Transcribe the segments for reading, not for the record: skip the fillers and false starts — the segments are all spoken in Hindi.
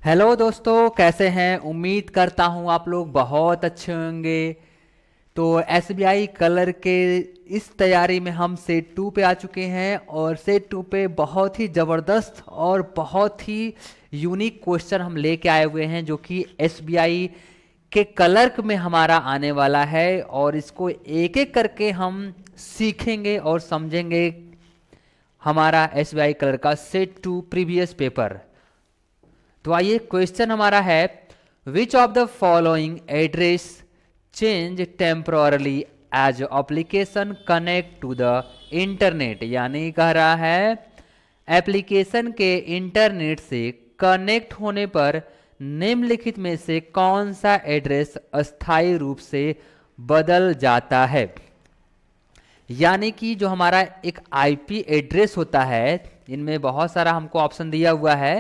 हेलो दोस्तों, कैसे हैं? उम्मीद करता हूं आप लोग बहुत अच्छे होंगे। तो एसबीआई कलर के इस तैयारी में हम सेट 2 पे आ चुके हैं और सेट 2 पे बहुत ही ज़बरदस्त और बहुत ही यूनिक क्वेश्चन हम लेके आए हुए हैं जो कि एसबीआई के कलर में हमारा आने वाला है और इसको एक एक करके हम सीखेंगे और समझेंगे। हमारा एसबीआई कलर का सेट 2 प्रीवियस पेपर। तो आइए, क्वेश्चन हमारा है, which of the following address change temporarily as application connect to the internet. यानी कह रहा है एप्लीकेशन के इंटरनेट से कनेक्ट होने पर निम्नलिखित में से कौन सा एड्रेस अस्थायी रूप से बदल जाता है। यानी कि जो हमारा एक आईपी एड्रेस होता है, इनमें बहुत सारा हमको ऑप्शन दिया हुआ है।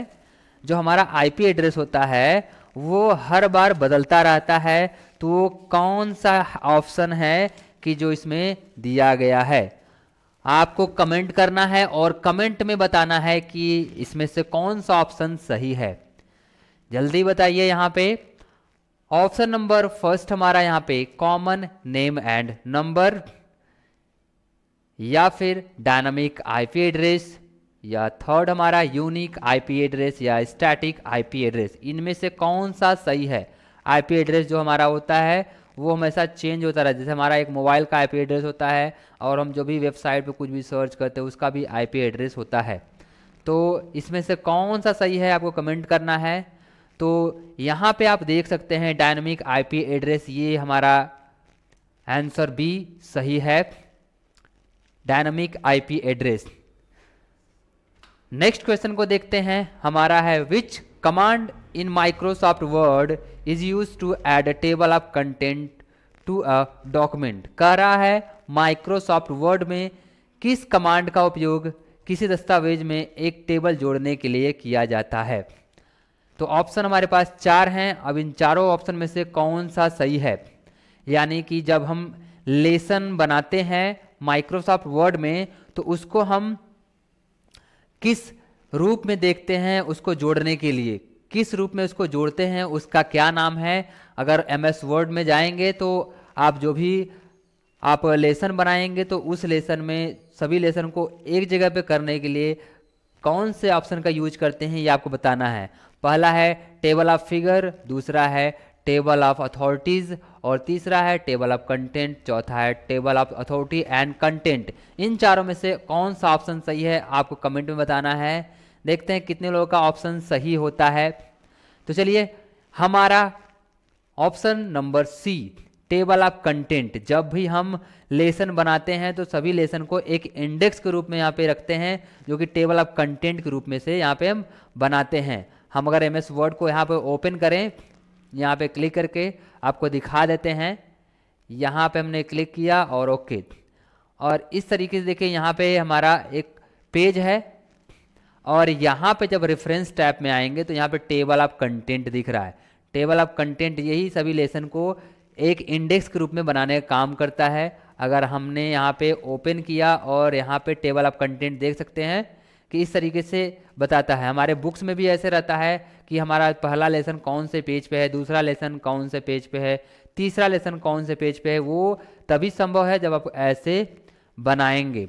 जो हमारा आईपी एड्रेस होता है वो हर बार बदलता रहता है। तो वो कौन सा ऑप्शन है कि जो इसमें दिया गया है, आपको कमेंट करना है और कमेंट में बताना है कि इसमें से कौन सा ऑप्शन सही है। जल्दी बताइए। यहाँ पे ऑप्शन नंबर फर्स्ट हमारा यहाँ पे कॉमन नेम एंड नंबर, या फिर डायनामिक आईपी एड्रेस, या थर्ड हमारा यूनिक आईपी एड्रेस या स्टैटिक आईपी एड्रेस। इनमें से कौन सा सही है। आईपी एड्रेस जो हमारा होता है वो हमेशा चेंज होता रहता है। जैसे हमारा एक मोबाइल का आईपी एड्रेस होता है और हम जो भी वेबसाइट पे कुछ भी सर्च करते हैं उसका भी आईपी एड्रेस होता है। तो इसमें से कौन सा सही है आपको कमेंट करना है। तो यहाँ पे आप देख सकते हैं डायनामिक आईपी एड्रेस, ये हमारा आंसर बी सही है, dynamic IP address. Next question को देखते हैं, हमारा है which command in Microsoft Word is use to add a table of content to a document. कह रहा है माइक्रोसॉफ्ट वर्ड में किस कमांड का उपयोग किसी दस्तावेज में एक टेबल जोड़ने के लिए किया जाता है। तो ऑप्शन हमारे पास 4 हैं। अब इन चारों ऑप्शन में से कौन सा सही है। यानी कि जब हम लेसन बनाते हैं माइक्रोसॉफ्ट वर्ड में तो उसको हम किस रूप में देखते हैं, उसको जोड़ने के लिए किस रूप में उसको जोड़ते हैं, उसका क्या नाम है। अगर एमएस वर्ड में जाएंगे तो आप जो भी आप लेसन बनाएंगे तो उस लेसन में सभी लेसन को एक जगह पे करने के लिए कौन से ऑप्शन का यूज करते हैं ये आपको बताना है। पहला है टेबल ऑफ फिगर, दूसरा है टेबल ऑफ अथॉरिटीज और तीसरा है टेबल ऑफ कंटेंट, चौथा है table of authority and content. इन चारों में से कौन सा ऑप्शन सही है आपको कमेंट में बताना है। देखते हैं कितने लोगों का ऑप्शन सही होता है। तो चलिए, हमारा option number C table of content. जब भी हम लेसन बनाते हैं तो सभी लेसन को एक इंडेक्स के रूप में यहाँ पे रखते हैं जो कि टेबल ऑफ कंटेंट के रूप में से यहाँ पे हम बनाते हैं। हम अगर एमएस वर्ड को यहाँ पे ओपन करें, यहाँ पे क्लिक करके आपको दिखा देते हैं। यहाँ पे हमने क्लिक किया और ओके, और इस तरीके से देखिए यहाँ पे हमारा एक पेज है और यहाँ पे जब रेफरेंस टैब में आएंगे तो यहाँ पे टेबल ऑफ कंटेंट दिख रहा है। टेबल ऑफ कंटेंट यही सभी लेसन को एक इंडेक्स के रूप में बनाने का काम करता है। अगर हमने यहाँ पे ओपन किया और यहाँ पे टेबल ऑफ कंटेंट देख सकते हैं कि इस तरीके से बताता है। हमारे बुक्स में भी ऐसे रहता है कि हमारा पहला लेसन कौन से पेज पे है, दूसरा लेसन कौन से पेज पे है, तीसरा लेसन कौन से पेज पे है। वो तभी संभव है जब आप ऐसे बनाएंगे।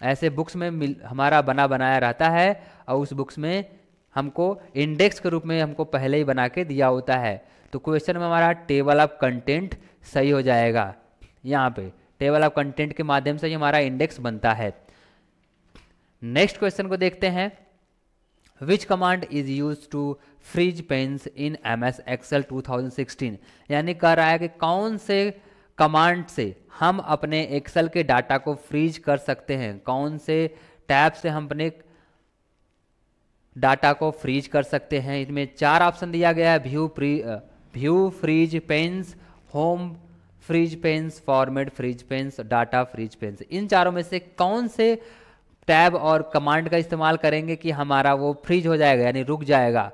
ऐसे बुक्स में हमारा बनाया रहता है और उस बुक्स में हमको इंडेक्स के रूप में हमको पहले ही बना के दिया होता है। तो क्वेश्चन में हमारा टेबल ऑफ कंटेंट सही हो जाएगा। यहाँ पे टेबल ऑफ कंटेंट के माध्यम से ही हमारा इंडेक्स बनता है। नेक्स्ट क्वेश्चन को देखते हैं, which command is use to freeze panes in MS Excel 2016। यानी कह रहा है कि कौन से कमांड से हम अपने एक्सेल के डाटा को फ्रीज कर सकते हैं, कौन से टैब से हम अपने डाटा को फ्रीज कर सकते हैं। इसमें 4 ऑप्शन दिया गया है, view freeze panes, home freeze panes, format freeze panes, data freeze panes. इन चारों में से कौन से टैब और कमांड का इस्तेमाल करेंगे कि हमारा वो फ्रीज हो जाएगा यानी रुक जाएगा।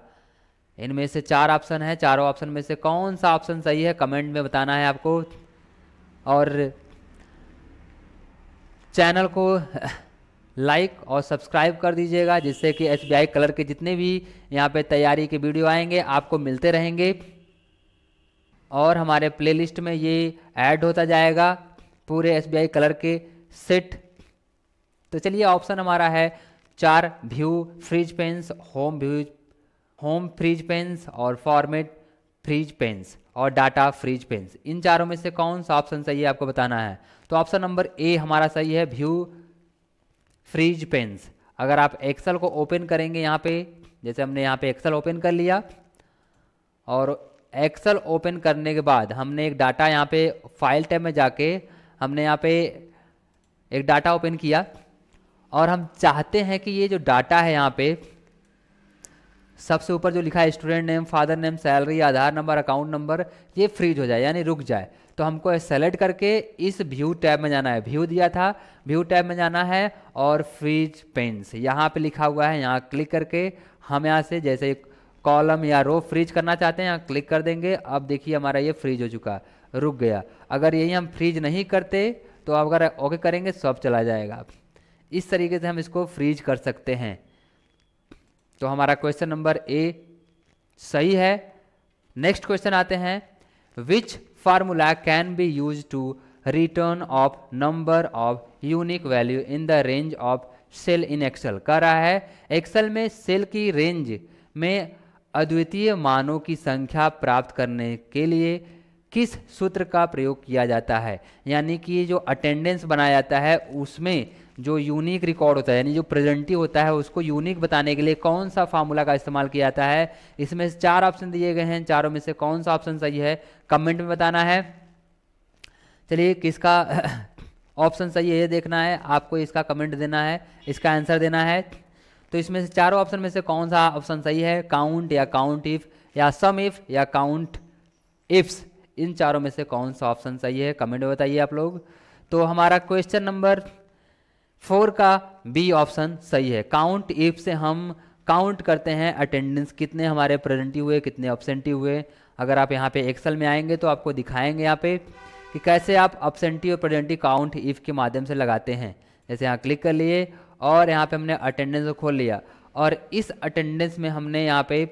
इनमें से 4 ऑप्शन है, चारों ऑप्शन में से कौन सा ऑप्शन सही है कमेंट में बताना है आपको। और चैनल को लाइक और सब्सक्राइब कर दीजिएगा, जिससे कि SBI क्लर्क के जितने भी यहाँ पे तैयारी के वीडियो आएंगे आपको मिलते रहेंगे और हमारे प्लेलिस्ट में ये ऐड होता जाएगा पूरे SBI क्लर्क के सेट। तो चलिए ऑप्शन हमारा है 4 view freeze panes, home freeze panes और फॉर्मेट फ्रीज पेन्स और डाटा फ्रीज पेन्स। इन चारों में से कौन सा ऑप्शन सही है आपको बताना है। तो ऑप्शन नंबर ए हमारा सही है, व्यू फ्रीज पेन्स। अगर आप एक्सेल को ओपन करेंगे यहाँ पे, जैसे हमने यहाँ पे एक्सेल ओपन कर लिया और एक्सेल ओपन करने के बाद हमने एक डाटा यहाँ पे फाइल टैब में जाके हमने यहाँ पे एक डाटा ओपन किया और हम चाहते हैं कि ये जो डाटा है यहाँ पे सबसे ऊपर जो लिखा है student name, father name, salary, Aadhaar number, account number, ये फ्रीज हो जाए यानी रुक जाए। तो हमको सेलेक्ट करके इस व्यू टैब में जाना है, व्यू दिया था, व्यू टैब में जाना है और फ्रीज पेन्स यहाँ पे लिखा हुआ है, यहाँ क्लिक करके हम यहाँ से जैसे कॉलम या रो फ्रीज करना चाहते हैं यहाँ क्लिक कर देंगे। अब देखिए हमारा ये फ्रीज हो चुका, रुक गया। अगर यही हम फ्रीज नहीं करते तो अगर ओके करेंगे सब चला जाएगा। इस तरीके से हम इसको फ्रीज कर सकते हैं। तो हमारा क्वेश्चन नंबर ए सही है। नेक्स्ट क्वेश्चन आते हैं, which formula can be use to return of number of unique value in the range of cell in Excel. कह रहा है एक्सेल में सेल की रेंज में अद्वितीय मानों की संख्या प्राप्त करने के लिए किस सूत्र का प्रयोग किया जाता है। यानी कि जो अटेंडेंस बनाया जाता है उसमें जो यूनिक रिकॉर्ड होता है यानी जो प्रेजेंटिव होता है उसको यूनिक बताने के लिए कौन सा फार्मूला का इस्तेमाल किया जाता है। इसमें 4 ऑप्शन दिए गए हैं, चारों में से कौन सा ऑप्शन सही है कमेंट में बताना है। चलिए किसका ऑप्शन सही है ये देखना है, आपको इसका कमेंट देना है, इसका आंसर देना है। तो इसमें से चारों ऑप्शन में से कौन सा ऑप्शन सही है, काउंट या काउंट इफ या सम इफ या काउंट इफ्स, इन चारों में से कौन सा ऑप्शन सही है कमेंट में बताइए आप लोग। तो हमारा क्वेश्चन नंबर 4 का बी ऑप्शन सही है। काउंट इफ से हम काउंट करते हैं अटेंडेंस, कितने हमारे प्रेजेंटी हुए कितने अब्सेंटी हुए। अगर आप यहाँ पे एक्सेल में आएंगे तो आपको दिखाएंगे यहाँ पे कि कैसे आप अब्सेंटी और प्रेजेंटी काउंट इफ के माध्यम से लगाते हैं। जैसे यहाँ क्लिक कर लिए और यहाँ पे हमने अटेंडेंस को खोल लिया और इस अटेंडेंस में हमने यहाँ पे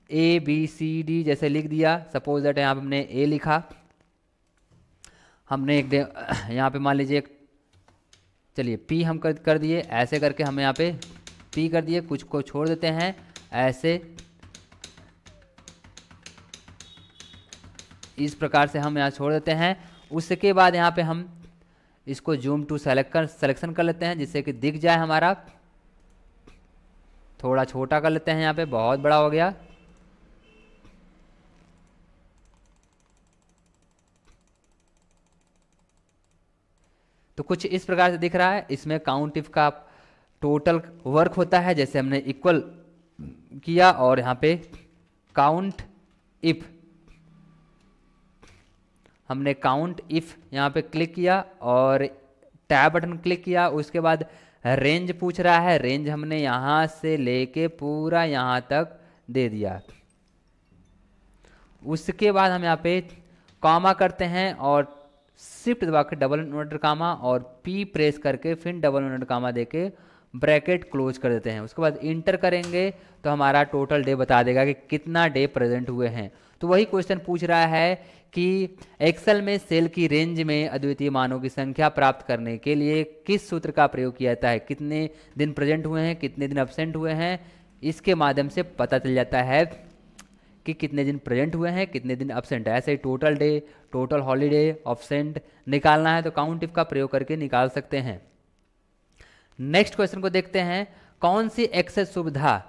ABCD जैसे लिख दिया। सपोज दैट यहाँ पे हमने A लिखा, हमने एक यहाँ पे मान लीजिए चलिए P हम कर दिए, ऐसे करके हम यहाँ पे P कर दिए, कुछ को छोड़ देते हैं ऐसे, इस प्रकार से हम यहाँ छोड़ देते हैं। उसके बाद यहाँ पे हम इसको जूम टू सेलेक्शन कर लेते हैं जिससे कि दिख जाए हमारा। थोड़ा छोटा कर लेते हैं, यहाँ पे बहुत बड़ा हो गया। तो कुछ इस प्रकार से दिख रहा है। इसमें काउंट इफ का टोटल वर्क होता है, जैसे हमने इक्वल किया और यहाँ पे काउंट इफ, हमने काउंट इफ यहाँ पे क्लिक किया और टैब बटन क्लिक किया। उसके बाद रेंज पूछ रहा है, रेंज हमने यहाँ से लेके पूरा यहाँ तक दे दिया। उसके बाद हम यहाँ पे कॉमा करते हैं और शिफ्ट दबा के डबल इन्वर्टेड कामा और P प्रेस करके फिर डबल इन्वर्टेड कामा देके ब्रैकेट क्लोज कर देते हैं। उसके बाद इंटर करेंगे तो हमारा टोटल डे बता देगा कि कितना डे प्रेजेंट हुए हैं। तो वही क्वेश्चन पूछ रहा है कि एक्सेल में सेल की रेंज में अद्वितीय मानों की संख्या प्राप्त करने के लिए किस सूत्र का प्रयोग किया जाता है, कितने दिन प्रेजेंट हुए हैं कितने दिन अब्सेंट हुए हैं, इसके माध्यम से पता चल जाता है कि कितने दिन प्रेजेंट हुए हैं कितने दिन अब्सेंट है। ऐसे ही total day, total holiday, absent निकालना है तो काउंट इफ का प्रयोग करके निकाल सकते हैं। नेक्स्ट क्वेश्चन को देखते हैं, कौन सी एक्सेल सुविधा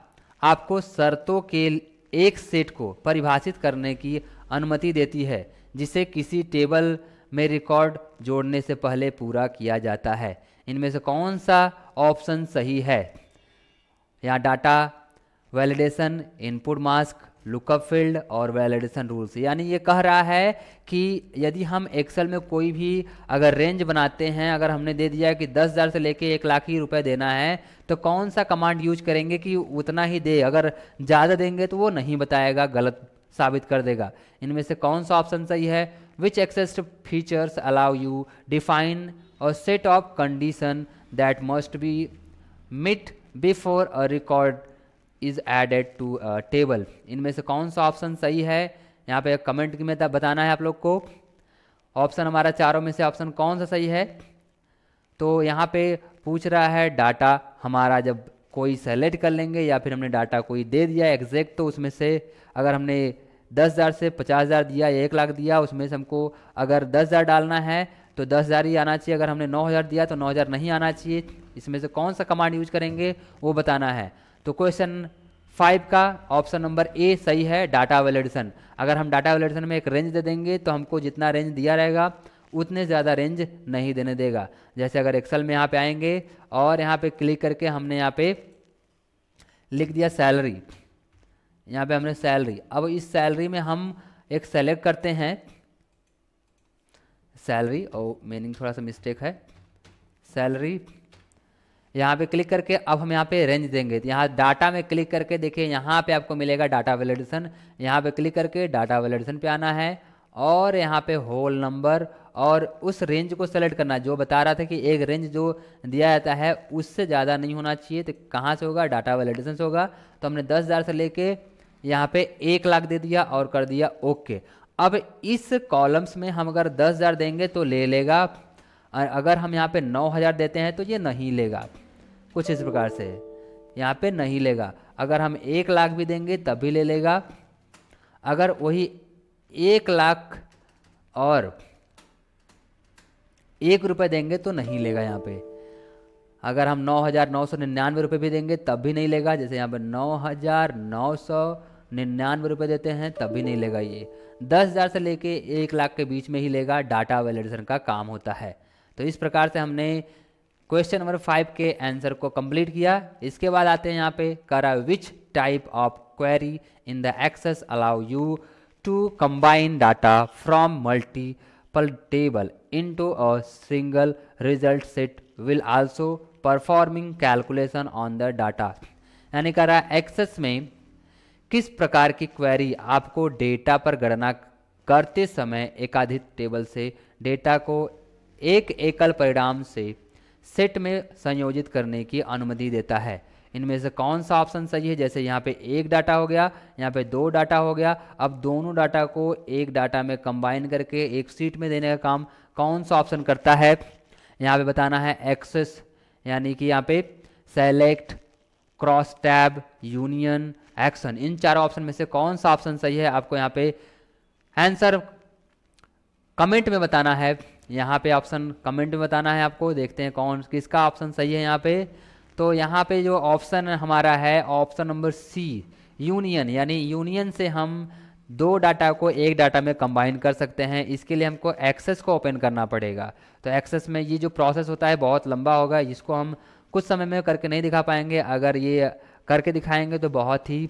आपको शर्तों के एक सेट को परिभाषित करने की अनुमति देती है जिसे किसी टेबल में रिकॉर्ड जोड़ने से पहले पूरा किया जाता है। इनमें से कौन सा ऑप्शन सही है। यहाँ data validation, input mask, lookup field और वैलिडेशन रूल्स। यानी ये कह रहा है कि यदि हम एक्सेल में कोई भी अगर रेंज बनाते हैं, अगर हमने दे दिया कि 10,000 से लेके 1,00,000 ही रुपए देना है तो कौन सा कमांड यूज करेंगे कि उतना ही दे, अगर ज़्यादा देंगे तो वो नहीं बताएगा, गलत साबित कर देगा। इनमें से कौन सा ऑप्शन सही है। Which Access features allow you define और set of condition that must be met before a record is added to a table. इनमें से कौन सा ऑप्शन सही है, यहाँ पे कमेंट में बताना है आप लोग को। ऑप्शन हमारा चारों में से ऑप्शन कौन सा सही है। तो यहाँ पे पूछ रहा है डाटा हमारा जब कोई सेलेक्ट कर लेंगे या फिर हमने डाटा कोई दे दिया एग्जैक्ट, तो उसमें से अगर हमने 10,000 से 50,000 दिया या 1 लाख दिया, उसमें से हमको अगर 10,000 डालना है तो 10,000 ही आना चाहिए। अगर हमने 9,000 दिया तो 9,000 नहीं आना चाहिए। इसमें से कौन सा कमांड यूज करेंगे वो बताना है। तो क्वेश्चन 5 का ऑप्शन नंबर ए सही है, डाटा वैलिडेशन। अगर हम डाटा वैलिडेशन में एक रेंज दे देंगे तो हमको जितना रेंज दिया रहेगा उतने ज़्यादा रेंज नहीं देने देगा। जैसे अगर एक्सेल में यहाँ पे आएंगे और यहाँ पे क्लिक करके हमने यहाँ पे लिख दिया सैलरी, यहाँ पे हमने सैलरी। अब इस सैलरी में हम एक सेलेक्ट करते हैं सैलरी, और मीनिंग थोड़ा सा मिस्टेक है, सैलरी। यहाँ पे क्लिक करके अब हम यहाँ पे रेंज देंगे। तो यहाँ डाटा में क्लिक करके देखिए यहाँ पे आपको मिलेगा डाटा वैलिडेशन। यहाँ पे क्लिक करके डाटा वैलिडेशन पे आना है और यहाँ पे होल नंबर और उस रेंज को सेलेक्ट करना है। जो बता रहा था कि एक रेंज जो दिया जाता है उससे ज़्यादा नहीं होना चाहिए, तो कहाँ से होगा, डाटा वैलिडेशन से होगा। तो हमने 10,000 से लेके यहाँ पे 1 लाख दे दिया और कर दिया ओके। अब इस कॉलम्स में हम अगर 10,000 देंगे तो ले लेगा, और अगर हम यहाँ पे 9,000 देते हैं तो ये नहीं लेगा। कुछ इस प्रकार से यहाँ पे नहीं लेगा। अगर हम 1 लाख भी देंगे तब भी ले लेगा। अगर वही 1 लाख और 1 रुपये देंगे तो नहीं लेगा यहाँ पे। अगर हम 9,999 रुपये भी देंगे तब भी नहीं लेगा। जैसे यहाँ पे 9,999 रुपये देते हैं तब भी नहीं लेगा। ये 10,000 से लेके 1 लाख के बीच में ही लेगा। डाटा वैलिडेशन का काम होता है। तो इस प्रकार से हमने क्वेश्चन नंबर 5 के आंसर को कंप्लीट किया। इसके बाद आते हैं यहाँ पे करा which type of query in the Access allow you to combine data from multiple table into a single result set will also performing calculation on the data। यानी कह रहा है एक्सेस में किस प्रकार की क्वेरी आपको डेटा पर गणना करते समय एकाधिक टेबल से डेटा को एक एकल परिणाम से सेट में संयोजित करने की अनुमति देता है। इनमें से कौन सा ऑप्शन सही है। जैसे यहाँ पे 1 डाटा हो गया, यहाँ पे 2 डाटा हो गया। अब दोनों डाटा को एक डाटा में कंबाइन करके एक सीट में देने का काम कौन सा ऑप्शन करता है, यहाँ पे बताना है एक्सेस। यानी कि यहाँ पे select, cross tab, union, action, इन चारों ऑप्शन में से कौन सा ऑप्शन सही है आपको यहाँ पे आंसर कमेंट में बताना है। यहाँ पे ऑप्शन कमेंट में बताना है आपको। देखते हैं कौन किसका ऑप्शन सही है यहाँ पे। तो यहाँ पे जो ऑप्शन हमारा है ऑप्शन नंबर सी, यूनियन। यानी यूनियन से हम 2 डाटा को एक डाटा में कंबाइन कर सकते हैं। इसके लिए हमको एक्सेस को ओपन करना पड़ेगा। तो एक्सेस में ये जो प्रोसेस होता है बहुत लंबा होगा, जिसको हम कुछ समय में करके नहीं दिखा पाएंगे। अगर ये करके दिखाएंगे तो बहुत ही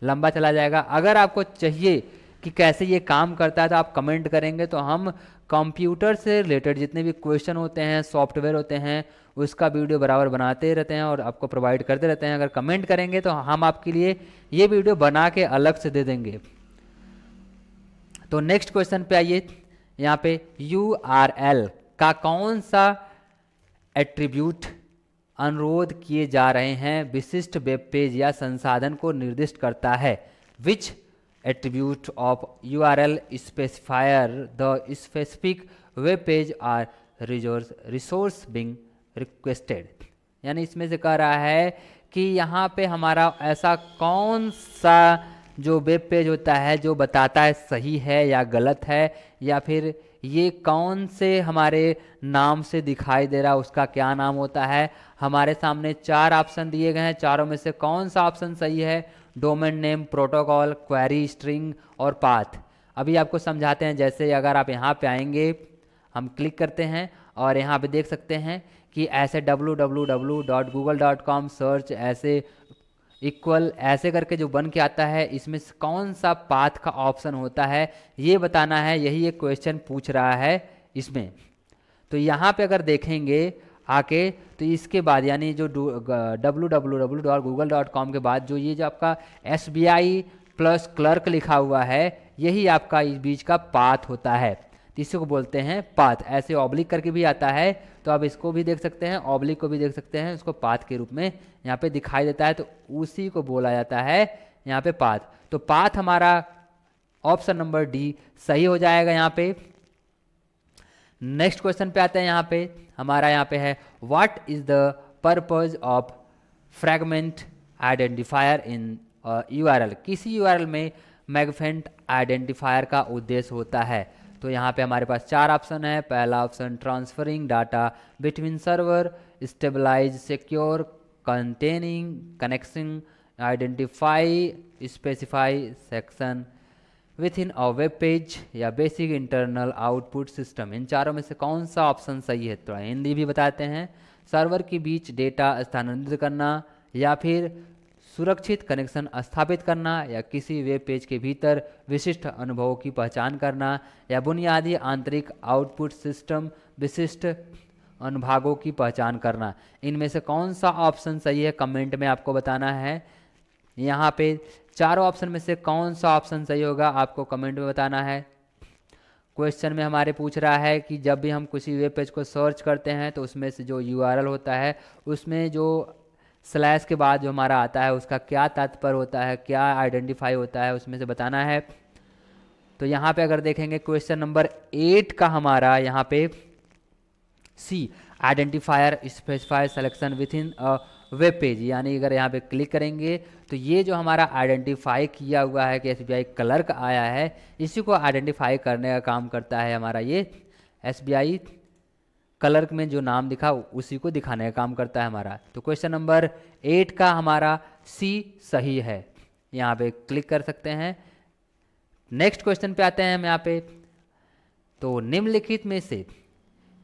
लंबा चला जाएगा। अगर आपको चाहिए कि कैसे ये काम करता है तो आप कमेंट करेंगे तो हम कंप्यूटर से रिलेटेड जितने भी क्वेश्चन होते हैं, सॉफ्टवेयर होते हैं, उसका वीडियो बराबर बनाते रहते हैं और आपको प्रोवाइड करते रहते हैं। अगर कमेंट करेंगे तो हम आपके लिए ये वीडियो बना के अलग से दे देंगे। तो नेक्स्ट क्वेश्चन पे आइए। यहाँ पे URL का कौन सा एट्रीब्यूट अनुरोध किए जा रहे हैं विशिष्ट वेब पेज या संसाधन को निर्दिष्ट करता है। Which attribute of URL specifier the specific web page or resource being requested. यानी इसमें से कह रहा है कि यहाँ पे हमारा ऐसा कौन सा जो वेब पेज होता है जो बताता है सही है या गलत है, या फिर ये कौन से हमारे नाम से दिखाई दे रहा है, उसका क्या नाम होता है। हमारे सामने 4 ऑप्शन दिए गए हैं। चारों में से कौन सा ऑप्शन सही है। Domain name, protocol, query string और पाथ। अभी आपको समझाते हैं। जैसे अगर आप यहाँ पे आएंगे, हम क्लिक करते हैं और यहाँ पे देख सकते हैं कि ऐसे www.google.com सर्च ऐसे इक्वल ऐसे करके जो बन के आता है, इसमें कौन सा पाथ का ऑप्शन होता है ये बताना है। यही एक क्वेश्चन पूछ रहा है इसमें। तो यहाँ पे अगर देखेंगे आके तो इसके बाद यानी जो www.google.com के बाद जो ये जो आपका SBI+ क्लर्क लिखा हुआ है, यही आपका इस बीच का पाथ होता है। तो इसी को बोलते हैं पाथ। ऐसे ऑब्लिक करके भी आता है, तो आप इसको भी देख सकते हैं, ऑब्लिक को भी देख सकते हैं, उसको पाथ के रूप में यहाँ पे दिखाई देता है, तो उसी को बोला जाता है यहाँ पे पाथ। तो पाथ हमारा ऑप्शन नंबर डी सही हो जाएगा यहाँ पे। नेक्स्ट क्वेश्चन पे आते हैं। यहाँ पे हमारा यहाँ पे है what is the purpose of fragment identifier in URL. किसी यूआरएल में मैगफेंट आइडेंटिफायर का उद्देश्य होता है। तो यहाँ पे हमारे पास 4 ऑप्शन है। पहला option transferring data between server, stabilize, secure, containing, connection, identify, specify section within a web page, या बेसिक इंटरनल आउटपुट सिस्टम। इन चारों में से कौन सा ऑप्शन सही है? थोड़ा हिंदी भी बताते हैं। सर्वर के बीच डेटा स्थानांतरित करना, या फिर सुरक्षित कनेक्शन स्थापित करना, या किसी वेब पेज के भीतर विशिष्ट अनुभवों की पहचान करना, या बुनियादी आंतरिक आउटपुट सिस्टम विशिष्ट अनुभागों की पहचान करना। इनमें से कौन सा ऑप्शन सही है कमेंट में आपको बताना है। यहाँ पे चारों ऑप्शन में से कौन सा ऑप्शन सही होगा आपको कमेंट में बताना है। क्वेश्चन में हमारे पूछ रहा है कि जब भी हम किसी वेब पेज को सर्च करते हैं तो उसमें से जो यूआरएल होता है उसमें जो स्लैश के बाद जो हमारा आता है उसका क्या तात्पर्य होता है, क्या आइडेंटिफाई होता है, उसमें से बताना है। तो यहाँ पे अगर देखेंगे क्वेश्चन नंबर 8 का हमारा यहाँ पे सी identifier specify selection within a web page, यानी अगर यहाँ पे क्लिक करेंगे तो ये जो हमारा आइडेंटिफाई किया हुआ है कि एसबीआई क्लर्क आया है, इसी को आइडेंटिफाई करने का काम करता है हमारा ये एसबीआई क्लर्क में जो नाम दिखा उसी को दिखाने का काम करता है हमारा। तो क्वेश्चन नंबर 8 का हमारा सी सही है, यहाँ पे क्लिक कर सकते हैं। नेक्स्ट क्वेश्चन पे आते हैं हम यहाँ पे। तो निम्नलिखित में से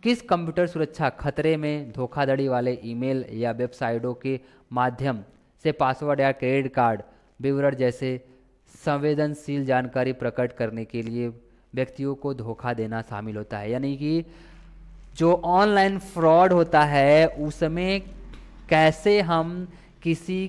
किस कंप्यूटर सुरक्षा खतरे में धोखाधड़ी वाले ईमेल या वेबसाइटों के माध्यम से पासवर्ड या क्रेडिट कार्ड विवरण जैसे संवेदनशील जानकारी प्रकट करने के लिए व्यक्तियों को धोखा देना शामिल होता है? यानी कि जो ऑनलाइन फ्रॉड होता है उसमें कैसे हम किसी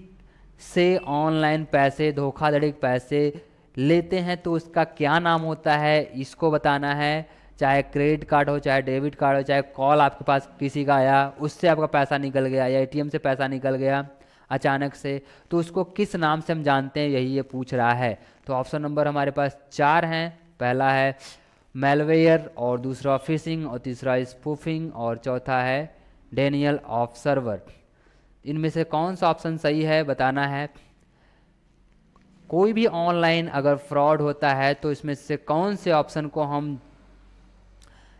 से ऑनलाइन पैसे, धोखाधड़ी पैसे लेते हैं तो उसका क्या नाम होता है, इसको बताना है। चाहे क्रेडिट कार्ड हो, चाहे डेबिट कार्ड हो, चाहे कॉल आपके पास किसी का आया उससे आपका पैसा निकल गया, या एटीएम से पैसा निकल गया अचानक से, तो उसको किस नाम से हम जानते हैं, यही ये पूछ रहा है। तो ऑप्शन नंबर हमारे पास 4 हैं। पहला है मेलवेयर, और दूसरा फिशिंग, और तीसरा स्पूफिंग, और चौथा है डेनियल ऑफ सर्वर। इनमें से कौन सा ऑप्शन सही है बताना है। कोई भी ऑनलाइन अगर फ्रॉड होता है तो इसमें से कौन से ऑप्शन को हम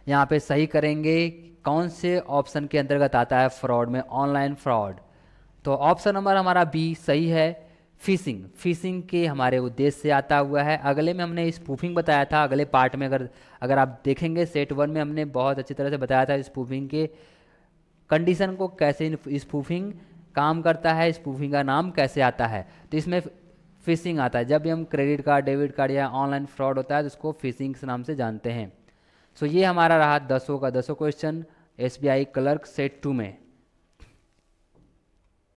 यहाँ पे सही करेंगे, कौन से ऑप्शन के अंतर्गत आता है फ्रॉड में, ऑनलाइन फ्रॉड। तो ऑप्शन नंबर हमारा बी सही है, फिशिंग। फिशिंग के हमारे उद्देश्य से आता हुआ है। अगले में हमने स्पूफिंग बताया था, अगले पार्ट में अगर आप देखेंगे सेट 1 में हमने बहुत अच्छी तरह से बताया था स्पूफिंग के कंडीशन को, कैसे स्पूफिंग काम करता है, स्पूफिंग का नाम कैसे आता है। तो इसमें फिशिंग आता है, जब भी हम क्रेडिट कार्ड, डेबिट कार्ड या ऑनलाइन फ्रॉड होता है तो उसको फिशिंग के नाम से जानते हैं। सो ये हमारा रहा 10 का 10 क्वेश्चन एसबीआई क्लर्क सेट 2 में।